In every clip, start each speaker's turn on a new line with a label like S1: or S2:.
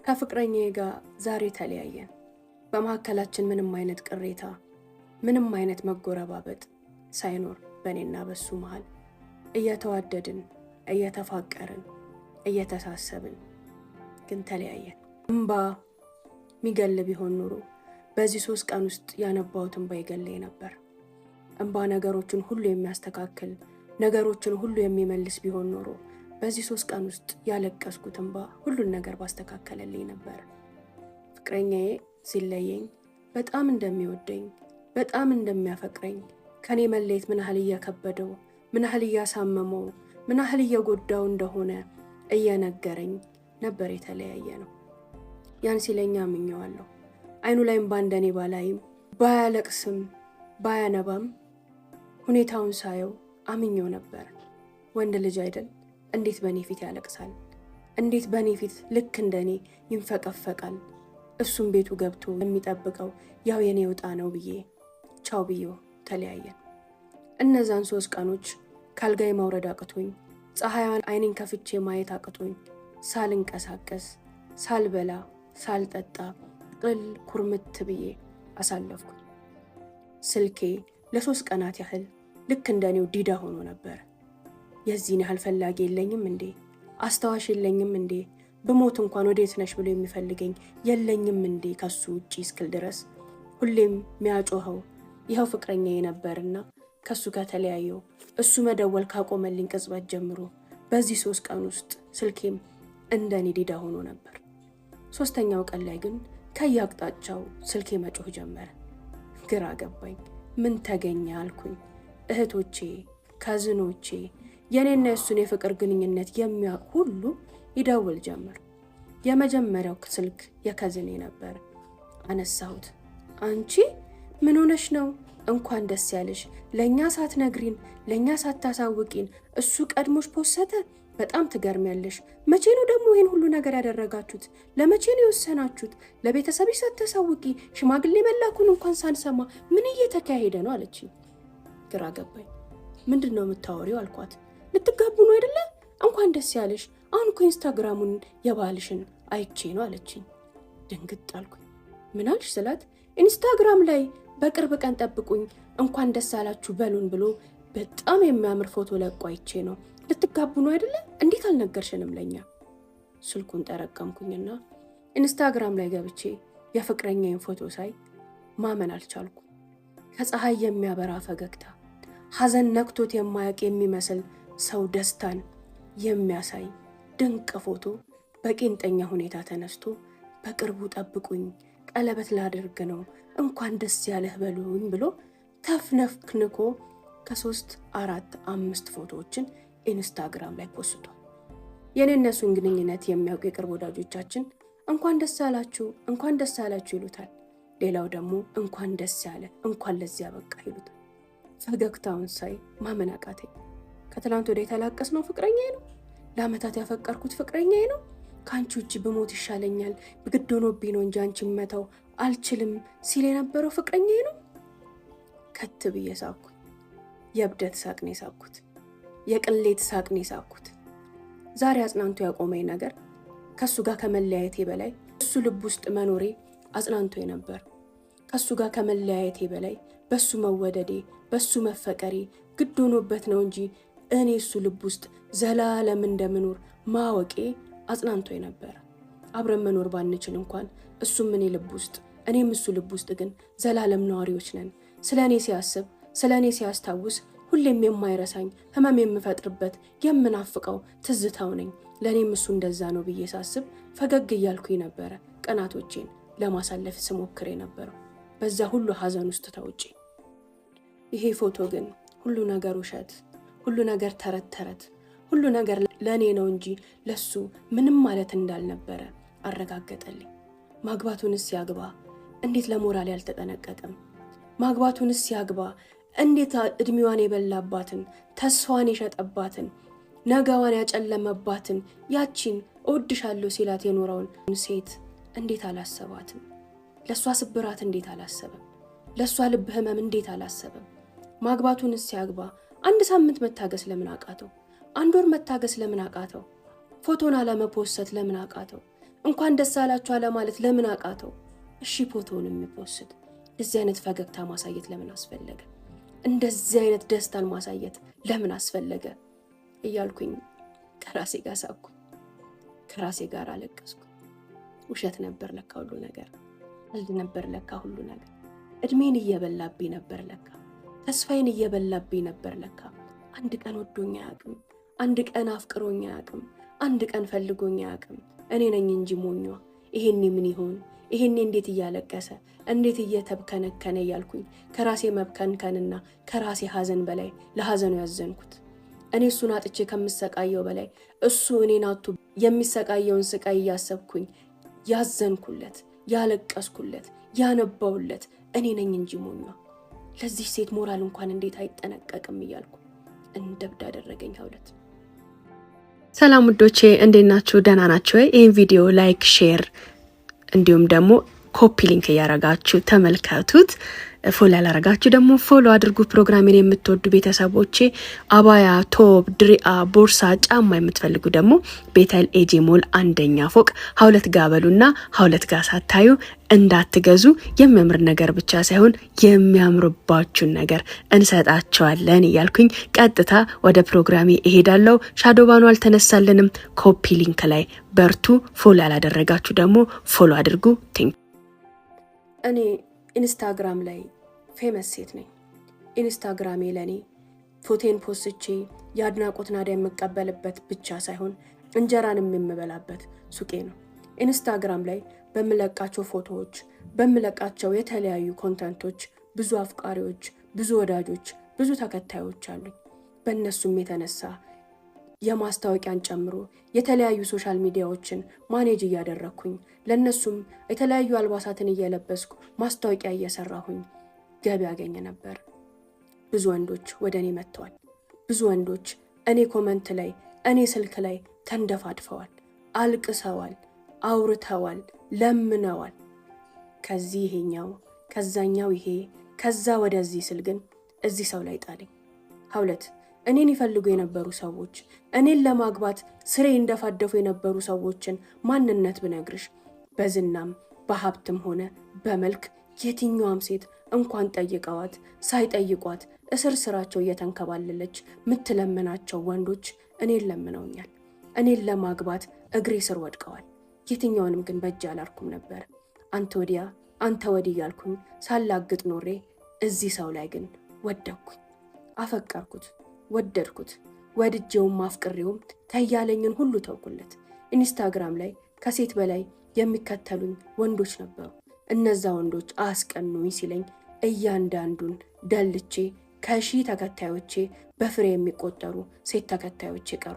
S1: ከፍቅረኛዬ ጋር ዛሬ ተለያየን። በመካከላችን ምንም አይነት ቅሬታ፣ ምንም አይነት መጎረባበጥ ሳይኖር በእኔና በሱ መሃል እየተዋደድን እየተፋቀርን እየተሳሰብን ግን ተለያየን። እንባ ሚገል ቢሆን ኑሮ በዚህ 3 ቀን ውስጥ ያነባሁት እንባ ይገለኝ ነበር። እንባ ነገሮችን ሁሉ የሚያስተካክል ነገሮችን ሁሉ የሚመልስ ቢሆን ኖሮ በዚህ 3 ቀን ውስጥ ያለቀስኩት እንባ ሁሉን ነገር ባስተካከለልኝ ነበር። ፍቅረኛዬ ሲለየኝ በጣም እንደሚወደኝ በጣም እንደሚያፈቅረኝ ከኔ መለየት ምን ያህል እየከበደው ምን ያህል እያሳመመው ምን ያህል እየጎዳው እንደሆነ እየነገረኝ ነበር የተለያየ ነው። ያን ሲለኛ አምኜዋለሁ። አይኑ ላይም ባንደኔ ባላይም ባያለቅስም ባያነባም ሁኔታውን ሳየው አምኜው ነበር። ወንድ ልጅ አይደል እንዴት በኔ ፊት ያለቅሳል? እንዴት በኔ ፊት ልክ እንደኔ ይንፈቀፈቃል? እሱም ቤቱ ገብቶ የሚጠብቀው ያው የኔ ውጣ ነው ብዬ ቻው ብዬው ተለያየን። እነዛን 3 ቀኖች ካልጋይ ማውረድ አቅቶኝ ፀሐይዋን አይኔን ከፍቼ ማየት አቅቶኝ ሳልንቀሳቀስ ሳልበላ ሳልጠጣ ቅል ኩርምት ብዬ አሳለፍኩ። ስልኬ ለ3 ቀናት ያህል ልክ እንደኔው ዲዳ ሆኖ ነበር። የዚህን ያህል ፈላጊ የለኝም እንዴ? አስተዋሽ የለኝም እንዴ? በሞት እንኳን ወዴት ነሽ ብሎ የሚፈልገኝ የለኝም እንዴ? ከሱ ውጪ እስክል ድረስ ሁሌም ሚያጮኸው ይኸው ፍቅረኛዬ ነበርና ከሱ ጋር ተለያየው። እሱ መደወል ካቆመልኝ ቅጽበት ጀምሮ በዚህ 3 ቀን ውስጥ ስልኬም እንደኔ ዲዳ ሆኖ ነበር። 3ኛው ቀን ላይ ግን ከያቅጣጫው ስልኬ መጮህ ጀመረ። ግራ ገባኝ። ምን ተገኘ አልኩኝ። እህቶቼ፣ ካዝኖቼ የኔና የሱን የፍቅር ግንኙነት የሚያውቅ ሁሉ ይደውል ጀመር። የመጀመሪያው ስልክ የካዝኔ ነበር። አነሳሁት። አንቺ ምን ሆነሽ ነው? እንኳን ደስ ያለሽ። ለኛ ሳትነግሪን ለኛ ሳታሳውቂን እሱ ቀድሞሽ ፖሰተ። በጣም ትገርሚያለሽ። መቼ ነው ደግሞ ይሄን ሁሉ ነገር ያደረጋችሁት? ለመቼ ነው የወሰናችሁት? ለቤተሰብሽ ሳታሳውቂ ሽማግሌ መላኩን እንኳን ሳንሰማ ምን እየተካሄደ ነው አለችኝ። ግራ ገባኝ። ምንድነው የምታወሪው አልኳት። ልትጋቡ ነው አይደለ? እንኳን ደስ ያለሽ። አሁን እኮ ኢንስታግራሙን የባልሽን አይቼ ነው አለችኝ። ድንግጥ አልኩኝ። ምን አልሽ ስላት ኢንስታግራም ላይ በቅርብ ቀን ጠብቁኝ እንኳን ደስ አላችሁ በሉን ብሎ በጣም የሚያምር ፎቶ ለቆ አይቼ ነው። ልትጋቡ ነው አይደለ? እንዴት አልነገርሽንም ለኛ? ስልኩን ጠረቀምኩኝና ኢንስታግራም ላይ ገብቼ የፍቅረኛዬን ፎቶ ሳይ ማመን አልቻልኩ። ከፀሐይ የሚያበራ ፈገግታ፣ ሐዘን ነክቶት የማያውቅ የሚመስል ሰው ደስታን የሚያሳይ ድንቅ ፎቶ በቂንጠኛ ሁኔታ ተነስቶ በቅርቡ ጠብቁኝ ቀለበት ላድርግ ነው እንኳን ደስ ያለህ በሉኝ ብሎ ተፍነፍክንኮ ከ3 4 5 ፎቶዎችን ኢንስታግራም ላይ ፖስቷል። የኔነሱን ግንኙነት የሚያውቁ የቅርብ ወዳጆቻችን እንኳን ደስ አላችሁ ይሉታል። ሌላው ደግሞ እንኳን ደስ ያለ እንኳን ለዚያ በቃ ይሉታል። ፈገግታውን ሳይ ማመን አቃተኝ። ከትላንት ወደ የተላቀስነው ፍቅረኛዬ ነው። ለአመታት ያፈቀርኩት ፍቅረኛዬ ነው። ከአንቺ ውጭ ብሞት ይሻለኛል በግድ ሆኖብኝ ነው እንጂ አንቺን መተው አልችልም ሲል የነበረው ፍቅረኛዬ ነው። ከት ብዬ ሳቅኩ። የእብደት ሳቅ ነው የሳቅኩት። የቅሌት ሳቅ ነው የሳቅኩት። ዛሬ አጽናንቶ ያቆመኝ ነገር ከሱ ጋር ከመለያየቴ በላይ እሱ ልብ ውስጥ መኖሬ አጽናንቶኝ ነበር። ከሱ ጋር ከመለያየቴ በላይ በሱ መወደዴ በሱ መፈቀሬ ግድ ሆኖበት ነው እንጂ እኔ እሱ ልብ ውስጥ ዘላለም እንደምኖር ማወቄ አጽናንቶኝ ነበር። አብረን መኖር ባንችል እንኳን እሱም እኔ ልብ ውስጥ እኔም እሱ ልብ ውስጥ ግን ዘላለም ነዋሪዎች ነን። ስለኔ ሲያስብ ስለኔ ሲያስታውስ ሁሌም የማይረሳኝ ህመም የምፈጥርበት የምናፍቀው ትዝታው ነኝ። ለኔም እሱ እንደዛ ነው ብዬ ሳስብ ፈገግ እያልኩኝ ነበረ ቀናቶቼን ለማሳለፍ ስሞክር የነበረው በዛ ሁሉ ሐዘን ውስጥ ተውጪ። ይሄ ፎቶ ግን ሁሉ ነገር ውሸት፣ ሁሉ ነገር ተረት፣ ሁሉ ነገር ለኔ ነው እንጂ ለሱ ምንም ማለት እንዳልነበረ አረጋገጠልኝ። ማግባቱንስ ያግባ እንዴት ለሞራል ያልተጠነቀቀም? ማግባቱንስ ያግባ እንዴት እድሜዋን የበላባትን ተስፋዋን የሸጠባትን ነገዋን ያጨለመባትን ያቺን እወድሻለሁ ሲላት የኖረውን ሴት እንዴት አላሰባትም? ለሷ ስብራት እንዴት አላሰበም? ለሷ ልብ ህመም እንዴት አላሰበም? ማግባቱንስ ያግባ 1 ሳምንት መታገስ ለምን አቃተው? 1 ወር መታገስ ለምን አቃተው? ፎቶን አለመፖሰት ለምን አቃተው? እንኳን ደስ አላችሁ አለ ማለት ለምን አቃተው? እሺ ፎቶውን የሚፖስት እንደዚህ አይነት ፈገግታ ማሳየት ለምን አስፈለገ? እንደዚህ አይነት ደስታን ማሳየት ለምን አስፈለገ? እያልኩኝ ከራሴ ጋር ሳቅኩ፣ ከራሴ ጋር አለቀስኩ። ውሸት ነበር ለካ ሁሉ ነገር፣ ቀልድ ነበር ለካ ሁሉ ነገር። እድሜን እየበላብኝ ነበር ለካ፣ ተስፋዬን እየበላብኝ ነበር ለካ። አንድ ቀን ወዶኛ አያውቅም፣ አንድ ቀን አፍቅሮኛ አያውቅም፣ አንድ ቀን ፈልጎኛ አያውቅም። እኔ ነኝ እንጂ ሞኟ። ይሄኔ ምን ይሆን? ይሄኔ እንዴት እያለቀሰ እንዴት እየተብከነከነ እያልኩኝ ከራሴ መብከንከንና ከራሴ ሐዘን በላይ ለሐዘኑ ያዘንኩት። እኔ እሱን አጥቼ ከምሰቃየው በላይ እሱ እኔን አጥቶ የሚሰቃየውን ስቃይ እያሰብኩኝ ያዘንኩለት፣ ያለቀስኩለት፣ ያነባውለት እኔ ነኝ እንጂ ሞኟ። ለዚህ ሴት ሞራል እንኳን እንዴት አይጠነቀቅም እያልኩ እንደብድ አደረገኝ ሐውለት። ሰላም ውዶቼ እንዴት ናችሁ? ደህና ናችሁ ወይ? ይህን ቪዲዮ ላይክ፣ ሼር እንዲሁም ደግሞ ኮፒ ሊንክ እያረጋችሁ ተመልከቱት። ፎሎ ያላረጋችሁ ደግሞ ፎሎ አድርጉ። ፕሮግራሜን የምትወዱ ቤተሰቦቼ አባያ፣ ቶፕ፣ ድሪአ፣ ቦርሳ፣ ጫማ የምትፈልጉ ደግሞ ቤተል ኤጂ ሞል 1ኛ ፎቅ ሐውለት ጋበሉና ሐውለት ጋር ሳታዩ እንዳትገዙ። የሚያምር ነገር ብቻ ሳይሆን የሚያምርባችሁን ነገር እንሰጣቸዋለን እያልኩኝ ቀጥታ ወደ ፕሮግራሜ እሄዳለሁ። ሻዶባኑ አልተነሳልንም። ኮፒ ሊንክ ላይ በርቱ። ፎሎ ያላደረጋችሁ ደግሞ ፎሎ አድርጉ። እኔ ኢንስታግራም ላይ ፌመስ ሴት ነኝ። ኢንስታግራሜ ለኔ ፎቶን ፖስቼ የአድናቆት ናዳ የምቀበልበት ብቻ ሳይሆን እንጀራንም የምበላበት ሱቄ ነው። ኢንስታግራም ላይ በምለቃቸው ፎቶዎች፣ በምለቃቸው የተለያዩ ኮንተንቶች ብዙ አፍቃሪዎች፣ ብዙ ወዳጆች፣ ብዙ ተከታዮች አሉኝ። በእነሱም የተነሳ የማስታወቂያን ጨምሮ የተለያዩ ሶሻል ሚዲያዎችን ማኔጅ እያደረኩኝ ለነሱም የተለያዩ አልባሳትን እየለበስኩ ማስታወቂያ እየሰራሁኝ ገቢ ያገኘ ነበር። ብዙ ወንዶች ወደ እኔ መጥተዋል። ብዙ ወንዶች እኔ ኮመንት ላይ፣ እኔ ስልክ ላይ ተንደፋድፈዋል፣ አልቅሰዋል፣ አውርተዋል፣ ለምነዋል። ከዚህ ይሄኛው፣ ከዛኛው ይሄ፣ ከዛ ወደዚህ ስል ግን እዚህ ሰው ላይ ጣለኝ። ሐውለት እኔን ይፈልጉ የነበሩ ሰዎች፣ እኔን ለማግባት ስሬ እንደፋደፉ የነበሩ ሰዎችን ማንነት ብነግርሽ በዝናም በሀብትም ሆነ በመልክ የትኛዋም ሴት እንኳን ጠይቀዋት ሳይጠይቋት እስር ስራቸው እየተንከባለለች ምትለምናቸው ወንዶች እኔን ለምነውኛል። እኔን ለማግባት እግሬ ስር ወድቀዋል። የትኛውንም ግን በእጅ አላርኩም ነበር። አንተ ወዲያ አንተ ወዲህ ያልኩኝ ሳላግጥ ኖሬ እዚህ ሰው ላይ ግን ወደኩኝ። አፈቀርኩት፣ ወደድኩት። ወድጄውም አፍቅሬውም ተያለኝን ሁሉ ተውኩለት። ኢንስታግራም ላይ ከሴት በላይ የሚከተሉኝ ወንዶች ነበሩ። እነዛ ወንዶች አስቀኑኝ ሲለኝ እያንዳንዱን ደልቼ ከሺህ ተከታዮቼ በፍሬ የሚቆጠሩ ሴት ተከታዮቼ ቀሩ።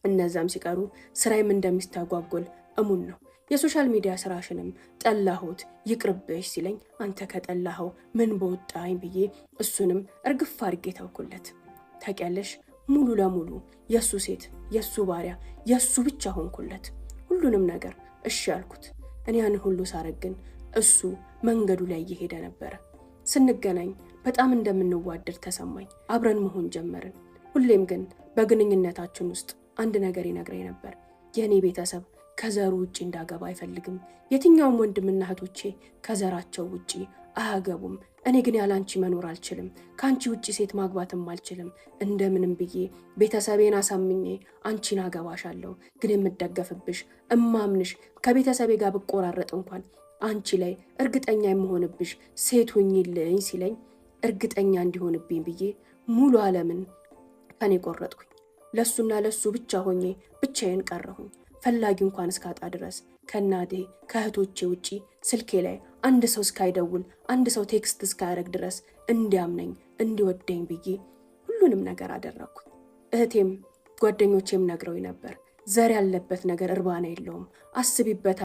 S1: እነዛም ሲቀሩ ስራዬም እንደሚስተጓጎል እሙን ነው። የሶሻል ሚዲያ ስራሽንም ጠላሁት ይቅርብሽ ሲለኝ አንተ ከጠላኸው ምን በወጣኝ ብዬ እሱንም እርግፍ አድርጌ ተውኩለት። ታውቂያለሽ ሙሉ ለሙሉ የሱ ሴት፣ የሱ ባሪያ፣ የሱ ብቻ ሆንኩለት። ሁሉንም ነገር እሺ ያልኩት። እኔ ያን ሁሉ ሳረግን እሱ መንገዱ ላይ እየሄደ ነበረ። ስንገናኝ በጣም እንደምንዋደድ ተሰማኝ። አብረን መሆን ጀመርን። ሁሌም ግን በግንኙነታችን ውስጥ አንድ ነገር ይነግረኝ ነበር። የኔ ቤተሰብ ከዘሩ ውጪ እንዳገባ አይፈልግም። የትኛውም ወንድምና እህቶቼ ከዘራቸው ውጪ አያገቡም። እኔ ግን ያላንቺ መኖር አልችልም። ካንቺ ውጪ ሴት ማግባትም አልችልም። እንደምንም ብዬ ቤተሰቤን አሳምኜ አንቺን አገባሻለሁ። ግን የምደገፍብሽ እማምንሽ ከቤተሰቤ ጋር ብቆራረጥ እንኳን አንቺ ላይ እርግጠኛ የምሆንብሽ ሴት ሁኚልኝ ሲለኝ እርግጠኛ እንዲሆንብኝ ብዬ ሙሉ ዓለምን ከኔ ቆረጥኩኝ። ለሱና ለሱ ብቻ ሆኜ ብቻዬን ቀረሁኝ። ፈላጊ እንኳን እስካጣ ድረስ ከናዴ ከእህቶቼ ውጪ ስልኬ ላይ አንድ ሰው እስካይደውል አንድ ሰው ቴክስት እስካያረግ ድረስ እንዲያምነኝ እንዲወደኝ ብዬ ሁሉንም ነገር አደረኩኝ። እህቴም ጓደኞቼም ነግረውኝ ነበር። ዘር ያለበት ነገር እርባና የለውም፣ አስቢበት